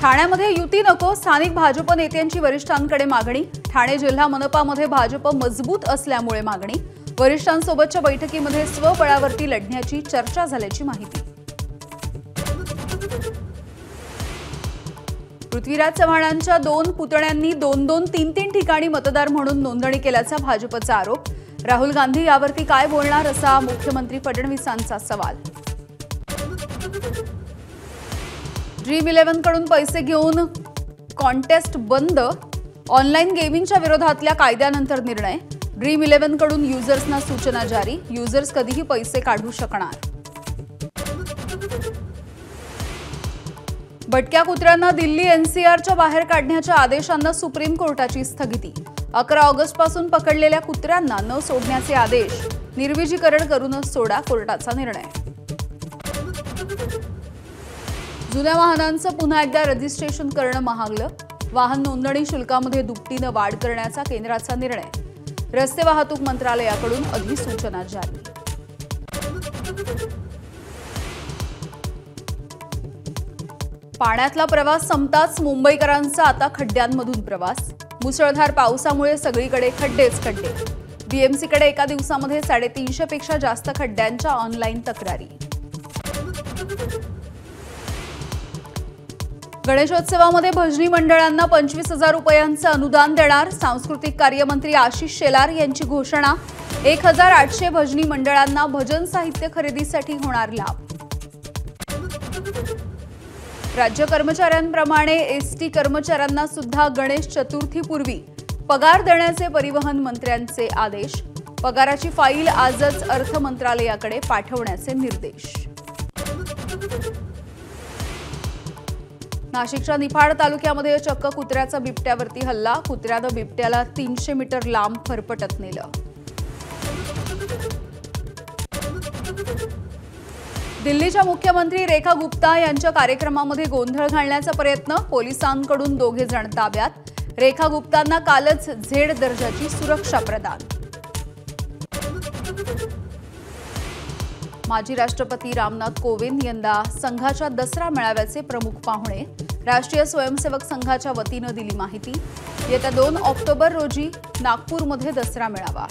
ठाण्यामध्ये युती नको, स्थानिक भाजप नेत्यांची वरिष्ठांकडे मागणी। ठाणे जिल्हा मनपामध्ये भाजप मजबूत असल्यामुळे मागणी। वरिष्ठांसोबतच्या बैठकीमध्ये स्वबळावरती लढण्याची चर्चा झाल्याची माहिती। पृथ्वीराज चव्हाणांच्या 2 पुतण्यांनी 2-2, 3-3 ठिकाणी मतदार म्हणून नोंदणी केल्याचा भाजपचा आरोप। राहुल गांधी यावरती काय बोलणार असा मुख्यमंत्री फडणवीसांचा सवाल। ड्रीम 11 कडून पैसे घेऊन कॉन्टेस्ट बंद, ऑनलाईन गेमिंगच्या विरोधातल्या कायद्यानंतर निर्णय। ड्रीम 11 कडून युजर्सना सूचना जारी, युजर्स कधीही पैसे काढू शकणार। भटक्या कुत्र्यांना दिल्ली एनसीआरच्या बाहेर काढण्याच्या आदेशांना सुप्रीम कोर्टाची स्थगिती। 11 ऑगस्टपासून पकडलेल्या कुत्र्यांना न सोडण्याचे आदेश, निर्विजीकरण करूनच सोडा, कोर्टाचा निर्णय। जुन्या वाहनांचं पुन्हा एकदा रजिस्ट्रेशन करणं महागलं, वाहन नोंदणी शुल्कामध्ये दुपटीनं वाढ करण्याचा केंद्राचा निर्णय। रस्ते वाहतूक मंत्रालयाकडून अधिसूचना जारी। पाण्यातला प्रवास संपताच मुंबईकरांचा आता खड्ड्यांमधून प्रवास। मुसळधार पावसामुळे सगळीकडे खड्डेच खड्डे। बीएमसीकडे एका दिवसामध्ये 350 पेक्षा जास्त खड्ड्यांच्या ऑनलाईन तक्रारी। गणेशोत्सवामध्ये भजनी मंडळांना 25,000 रुपयांचं अनुदान देणार। सांस्कृतिक कार्यमंत्री आशिष शेलार यांची घोषणा। 1,800 भजनी मंडळांना भजन साहित्य खरेदीसाठी होणार लाभ। राज्य कर्मचाऱ्यांप्रमाणे एसटी कर्मचाऱ्यांना सुद्धा गणेश चतुर्थीपूर्वी पगार देण्याचे परिवहन मंत्र्यांचे आदेश। पगाराची फाईल आजच अर्थ मंत्रालयाकडे पाठवण्याचे निर्देश। नाशिकच्या निफाड तालुक्यामध्ये चक्क कुत्र्याचा बिबट्यावरती हल्ला। कुत्र्यानं बिबट्याला 300 मीटर लांब फरफटत नेलं। दिल्लीच्या मुख्यमंत्री रेखा गुप्ता यांच्या कार्यक्रमामध्ये गोंधळ घालण्याचा प्रयत्न, पोलिसांकडून 2 जण ताब्यात। रेखा गुप्तांना कालच झेड दर्जाची सुरक्षा प्रदान। माजी राष्ट्रपती रामनाथ कोविंद यंदा संघाच्या दसरा मेळाव्याचे प्रमुख पाहुणे। राष्ट्रीय स्वयंसेवक संघाच्या वतीनं दिली माहिती। येत्या 2 ऑक्टोबर रोजी नागपूरमध्ये दसरा मेळावा।